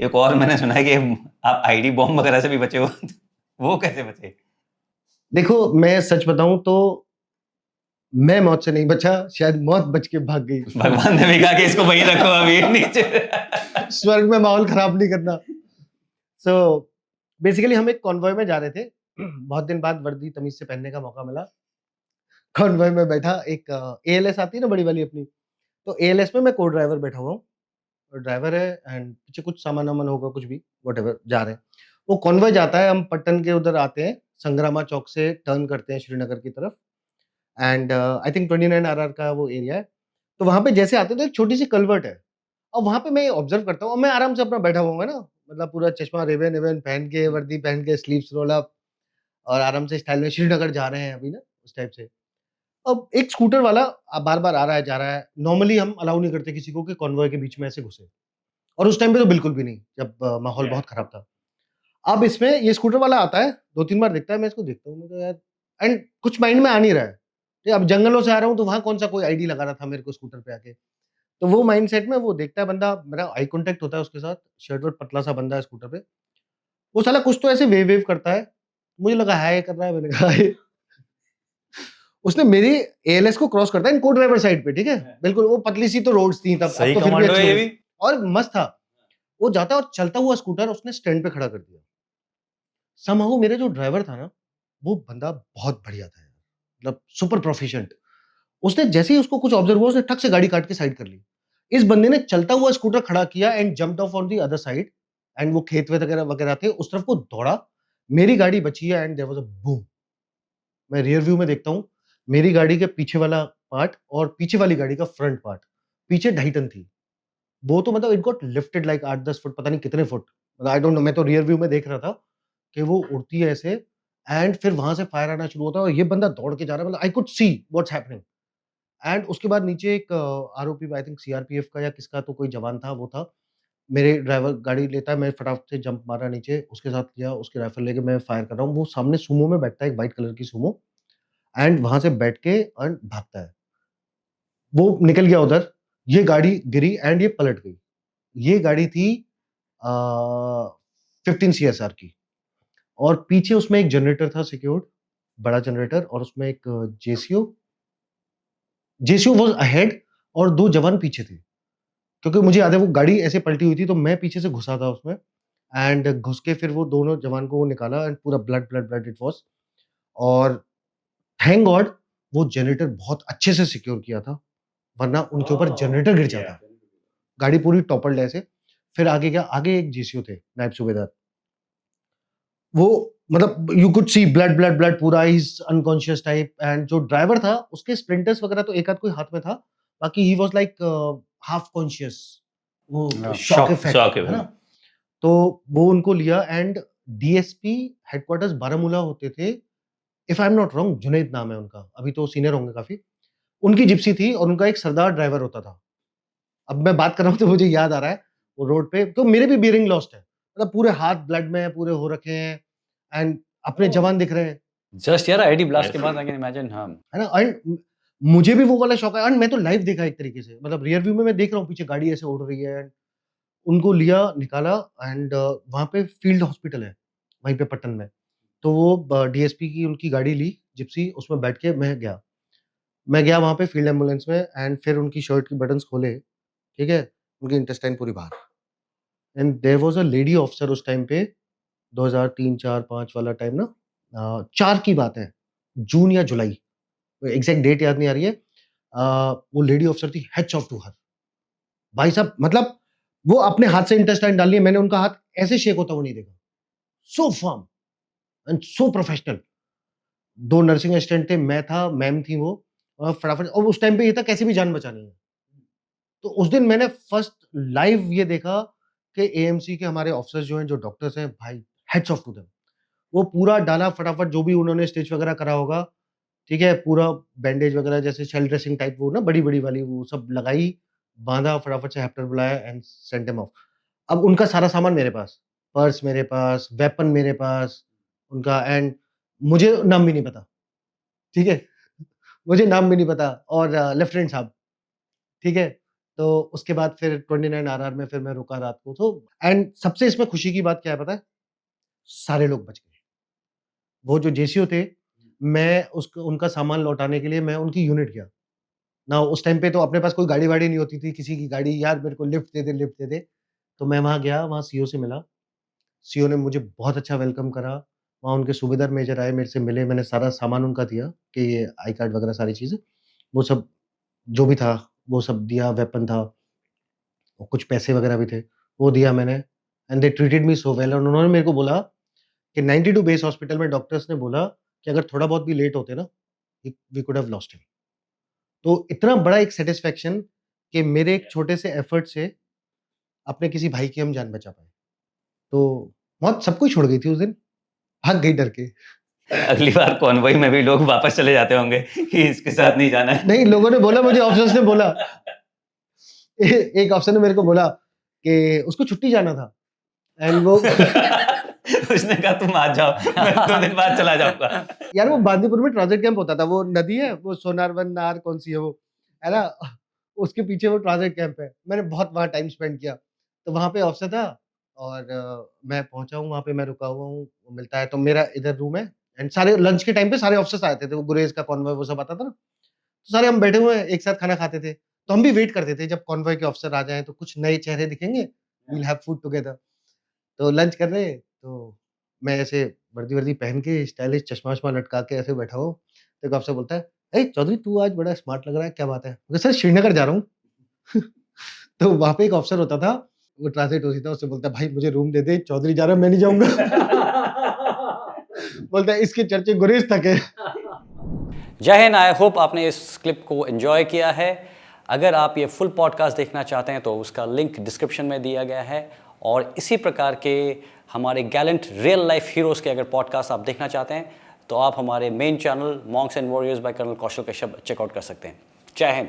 एक और मैंने सुना है कि आप आईडी बॉम्ब वगैरह से भी बचे हो। वो कैसे बचे? देखो, मैं सच बताऊं तो मैं मौत से नहीं बचा, शायद मौत बच के भाग गई। भगवान ने भी कहा कि इसको वहीं रखो अभी नीचे। स्वर्ग में माहौल खराब नहीं करना। सो बेसिकली हम एक कॉन्वॉय में जा रहे थे। बहुत दिन बाद वर्दी तमीज से पहनने का मौका मिला। कॉन्वॉय में बैठा एक एएलएस आती है ना बड़ी वाली अपनी, तो एएलएस में मैं को ड्राइवर बैठा हुआ हूँ। ड्राइवर है एंड पीछे कुछ सामान वामान होगा, कुछ भी व्हाटएवर, जा रहे हैं। वो कॉन्वॉय जाता है, हम पट्टन के उधर आते हैं, संग्रामा चौक से टर्न करते हैं श्रीनगर की तरफ। एंड आई थिंक 29 आरआर का वो एरिया है। तो वहाँ पे जैसे आते हैं तो एक छोटी-सी कल्वर्ट है और वहाँ पे मैं ऑब्ज़र्व करता हूँ और मैं आराम से अपना बैठा हुआ हूँ ना, मतलब पूरा चश्मा, रिबन-विबन पहन के, वर्दी पहन के, स्लीव्स रोल अप और आराम से स्टाइल में श्रीनगर जा रहे हैं अभी ना, उस टाइप से। अब एक स्कूटर वाला बार-बार आ रहा है, जा रहा है। नॉर्मली हम अलाउ नहीं करते किसी को कि कॉन्वॉय के बीच में ऐसे घुसे और उस टाइम पे तो बिल्कुल भी नहीं, जब माहौल बहुत खराब था। अब इसमें ये स्कूटर वाला आता है, 2-3 बार दिखता है, मैं इसको देखता हूँ, मैं कहा यार, एंड कुछ माइंड में आ नहीं रहा है। ये अब जंगलों से आ रहा हूँ तो वहाँ कौन-सा कोई आईडी लगा रहा था मेरे को स्कूटर पे आके। तो वो माइंडसेट में वो देखता है बंदा, मेरा आई कॉन्टैक्ट होता है उसके साथ, शर्ट-वर्ट पतला-सा बंदा है स्कूटर पे। वो साला कुछ तो ऐसे वेव-वेव करता है। मुझे लगा हाय कर रहा है, मैंने कहा हाय। उसने मेरी एएलएस को क्रॉस करता है को ड्राइवर साइड पे, ठीक है? बिल्कुल वो पतली-सी तो रोड्स थी तब, अब सही तो फिर भी कमांडो अच्छी है हो ये गई भी। और मस्त था। वो जाता है और चलता हुआ स्कूटर उसने स्टैंड पे खड़ा कर दिया। समहाउ मेरा जो ड्राइवर था ना, वो बंदा बहुत बढ़िया था यार, मतलब सुपर प्रोफिशिएंट। उसने जैसे ही उसको कुछ ऑब्जर्व हुआ, उसने ठक से गाड़ी काट के साइड कर ली। इस बंदे ने चलता हुआ स्कूटर खड़ा किया and jumped of on the other side and वो खेत वेत वगैरह वगैरह थे, उस तरफ को दौड़ा। मेरी गाड़ी बची है and there was a boom. मैं रियर व्यू में देखता हूँ, मेरी गाड़ी के पीछे वाला पार्ट और पीछे वाली गाड़ी का फ्रंट पार्ट, पीछे 2.5 टन थी। वो तो मतलब it got lifted like 8-10 foot, पता नहीं कितने फुट। मतलब आई डोंट नो, मैं तो रियर व्यू में देख रहा था कि वो उड़ती है ऐसे एंड फिर वहाँ से फायर आना शुरू होता है और ये बंदा दौड़ के जा रहा है, मतलब I could see what's happening. And उसके बाद नीचे एक आरओपी, आई थिंक सीआरपीएफ का या किसका तो कोई जवान था, वो था। मेरे ड्राइवर गाड़ी लेता है, मैं फटाक से जंप मारा नीचे, उसके साथ किया, उसकी राइफल लेके मैं फायर कर रहा हूँ। वो सामने सूमो में बैठता है, एक व्हाइट कलर की सूमो एंड वहाँ से बैठ के एंड भागता है। वो निकल गया उधर, ये गाड़ी गिरी एंड ये पलट गई। ये गाड़ी थी अ, 15 सीएसआर की और पीछे उसमें एक जनरेटर था सिक्योर्ड, बड़ा जनरेटर और उसमें एक जेसीओ जेसीओ वाज़ अहेड और 2 जवान पीछे थे। क्योंकि मुझे याद है वो गाड़ी ऐसे पलटी हुई थी तो मैं पीछे से घुसा था उसमें एंड घुस के फिर वो दोनों जवान को निकाला एंड पूरा blood, blood, blood it was. और थैंक गॉड वो जनरेटर बहुत अच्छे से सिक्योर किया था, वरना उनके ऊपर जनरेटर गिर जाता। गाड़ी पूरी टॉपल्ड ऐसे। फिर आगे क्या, आगे एक जीसीओ थे, नायब सूबेदार। वो मतलब you could see blood, blood, blood, पूरा ही इज़ अनकॉन्शियस टाइप एंड जो ड्राइवर था उसके स्प्लिंटर्स वगैरह तो एक आध कोई हाथ में था, बाकी he was like half conscious. वो शॉक शॉक इफेक्ट, शॉक है है भाई। ना? तो वो उनको लिया एंड डीएसपी हेडक्वार्टर्स बारामूला होते थे, if I am not wrong, Junaid नाम है उनका, अभी तो सीनियर होंगे काफ़ी। उनकी जिप्सी थी और उनका एक सरदार ड्राइवर होता था। अब मैं बात कर रहा हूँ तो मुझे याद आ रहा है, वो रोड पे तो मेरे भी बियरिंग लॉस्ट है। मतलब पूरे हाथ ब्लड में पूरे हो रखे हैं एंड अपने जवान दिख रहे हैं, जस्ट यार आईडी ब्लास्ट के बाद आई कैन इमेजिन। हाँ। है ना? एंड मुझे भी वो वाला शौक है एंड मैं तो लाइव देखा एक तरीके से। मतलब रियर व्यू में मैं देख रहा हूँ पीछे गाड़ी ऐसे उड़ रही है एंड उनको लिया, निकाला एंड वहाँ पे फील्ड हॉस्पिटल है, वहीं पे पट्टन में। तो वो डीएसपी की उनकी गाड़ी ली, जिप्सी, उसमें बैठ के मैं गया। मैं गया वहाँ पे फील्ड एम्बुलेंस में एंड फिर उनकी शर्ट की बटन्स खोले, ठीक है? उनकी इंटेस्टाइन पूरी बाहर and there was a lady officer उस टाइम पे, 2003, 4, 5 वाला टाइम ना, 4 की बात है, जून या जुलाई, एग्ज़ैक्ट डेट याद नहीं आ रही है। वो लेडी ऑफिसर थी, हैट्स ऑफ टू हर। भाई साहब, मतलब वो अपने हाथ से इंटेस्टाइन डाल रही है, मैंने उनका हाथ ऐसे शेक होता हुआ नहीं देखा। So firm and so professional. 2 nursing assistant थे, मैं था, मैम थी वो और फटाफट, और उस टाइम पे ये था कैसे भी जान बचानी है। तो उस दिन मैंने फर्स्ट लाइव ये देखा कि एएमसी के हमारे ऑफिसर्स जो हैं, जो डॉक्टर्स हैं, भाई हैट्स ऑफ टू देम। वो पूरा डाला फटाफट, जो भी उन्होंने स्टिच वगैरह करा होगा, ठीक है? पूरा बैंडेज वगैरह जैसे शेल ड्रेसिंग टाइप, वो ना बड़ी-बड़ी वाली, वो सब लगाई, बाँधा, फटाफट से हेप्टर बुलाया एंड सेंट हिम ऑफ। अब उनका सारा सामान मेरे पास, पर्स मेरे पास, वेपन मेरे पास, उनका एंड मुझे नाम भी नहीं पता, ठीक है? मुझे नाम भी नहीं पता और लेफ्टिनेंट साहब, ठीक है? तो उसके बाद फिर 29 आरआर में फिर मैं रुका रात को। तो एंड सबसे इसमें खुशी की बात क्या है पता है? सारे लोग बच गए। वो जो जेसीओ थे, मैं उसको उनका सामान लौटाने के लिए मैं उनकी यूनिट गया। ना उस टाइम पे तो अपने पास कोई गाड़ी-वाड़ी नहीं होती थी, किसी की गाड़ी, "यार मेरे को लिफ्ट दे दे, लिफ्ट दे दे।" तो मैं वहाँ गया, वहाँ सीओ से मिला। सीओ ने मुझे बहुत अच्छा वेलकम करा। वहाँ उनके सूबेदार मेजर आए, मेरे से मिले, मैंने सारा सामान उनका दिया कि ये आई कार्ड वगैरह सारी चीज़ें। वो सब जो भी था, वो सब दिया, वेपन था, और कुछ पैसे वगैरह भी थे, वो दिया मैंने। And they treated me so well, और उन्होंने मेरे को बोला कि 92 बेस हॉस्पिटल में डॉक्टर्स ने बोला कि अगर थोड़ा बहुत भी लेट होते ना, we could have lost him. तो इतना बड़ा एक सैटिस्फैक्शन कि मेरे एक छोटे से एफर्ट से अपने किसी भाई की हम जान बचा पाए। तो मौत सबको ही छोड़ गई थी उस दिन, भाग गई डर के। अगली बार कॉन्वॉय में भी लोग वापस चले जाते होंगे कि इसके साथ नहीं जाना है। नहीं, लोगों ने बोला, मुझे ऑफिसर्स ने बोला, एक ऑफिसर ने मेरे को बोला कि उसको छुट्टी जाना था एंड वो उसने कहा तुम आ जाओ, मैं 2 दिन बाद चला जाऊँगा। यार वो बांदीपुर में ट्रांजिट कैंप होता था, वो नदी है, वो सोनारवन नहर कौन सी है वो, है ना? उसके पीछे वो ट्रांजिट कैंप है। मैंने बहुत वहाँ टाइम स्पेंड किया। तो वहाँ पे ऑफिसर था, और मैं पहुँचा हूँ वहाँ पे, मैं रुका हुआ हूँ, वो मिलता है तो मेरा इधर रूम है, एंड सारे लंच के टाइम पे सारे ऑफिसर्स आए थे, वो गुरेज का कॉन्वॉय वो सब आता था ना, तो सारे हम बैठे हुए हैं, एक साथ खाना खाते थे। तो हम भी वेट करते थे जब कॉन्वॉय के ऑफिसर आ जाएँ तो कुछ नए चेहरे दिखेंगे, we will have food together. तो लंच कर रहे, तो मैं ऐसे वर्दी-वर्दी पहन के स्टाइलिश चश्मा-वश्मा लटका के ऐसे बैठा हूँ, तो एक अफ़सर बोलता है, "ए चौधरी तू आज बड़ा स्मार्ट लग रहा है, क्या बात है?" मैं कहा, "सर श्रीनगर जा रहा हूँ।" तो वहाँ पे एक अफ़सर होता था, वो ट्रांसलेट होता था, उससे बोलता है, "भाई मुझे रूम दे दे, चौधरी जा रहा है, मैं नहीं जाऊँगा।" बोलता है, "इसके चर्चे गुरेज तक है।" जय हिंद। आई होप आपने इस क्लिप को एंजॉय किया है। अगर आप ये फुल पॉडकास्ट देखना चाहते हैं तो उसका लिंक डिस्क्रिप्शन में दिया गया है, और इसी प्रकार के हमारे गैलेंट रियल लाइफ हीरोज़ के अगर पॉडकास्ट आप देखना चाहते हैं तो आप हमारे main channel Monks and Warriors by colonel Kaushal Kashyap check out कर सकते हैं। जय हिंद।